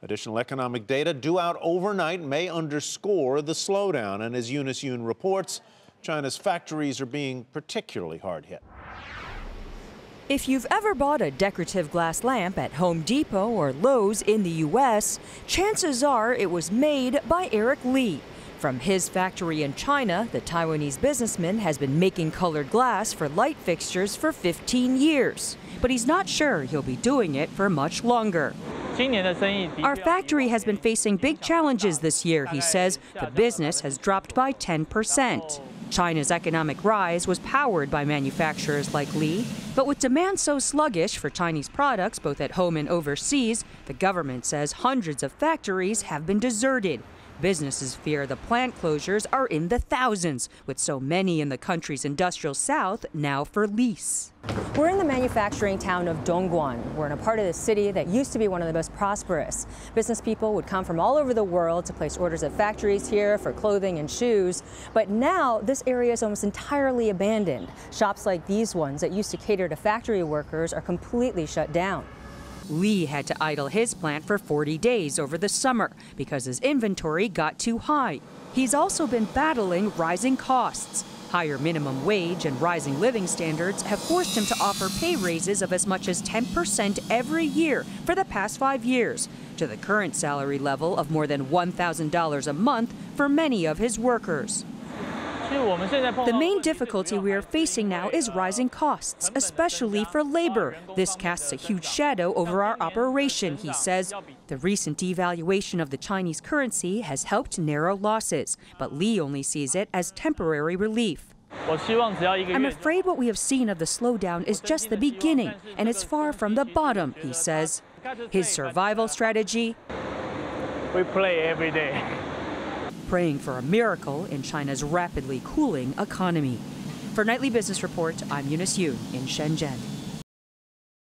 Additional economic data due out overnight may underscore the slowdown. And as Eunice Yoon reports, China's factories are being particularly hard hit. If you've ever bought a decorative glass lamp at Home Depot or Lowe's in the U.S., chances are it was made by Eric Lee. From his factory in China, the Taiwanese businessman has been making colored glass for light fixtures for 15 years. But he's not sure he'll be doing it for much longer. Our factory has been facing big challenges this year, he says. The business has dropped by 10%. China's economic rise was powered by manufacturers like Lee, but with demand so sluggish for Chinese products, both at home and overseas, the government says hundreds of factories have been deserted. Businesses fear the plant closures are in the thousands, with so many in the country's industrial south now for lease. We're in the manufacturing town of Dongguan. We're in a part of the city that used to be one of the most prosperous. Business people would come from all over the world to place orders at factories here for clothing and shoes. But now this area is almost entirely abandoned. Shops like these ones that used to cater to factory workers are completely shut down. Lee had to idle his plant for 40 days over the summer because his inventory got too high. He's also been battling rising costs. Higher minimum wage and rising living standards have forced him to offer pay raises of as much as 10% every year for the past 5 years, to the current salary level of more than $1,000 a month for many of his workers. The main difficulty we are facing now is rising costs, especially for labor. This casts a huge shadow over our operation, he says. The recent devaluation of the Chinese currency has helped narrow losses, but Lee only sees it as temporary relief. I'm afraid what we have seen of the slowdown is just the beginning, and it's far from the bottom, he says. His survival strategy? We play every day. Praying for a miracle in China's rapidly cooling economy. For Nightly Business Report, I'm Eunice Yoon in Shenzhen.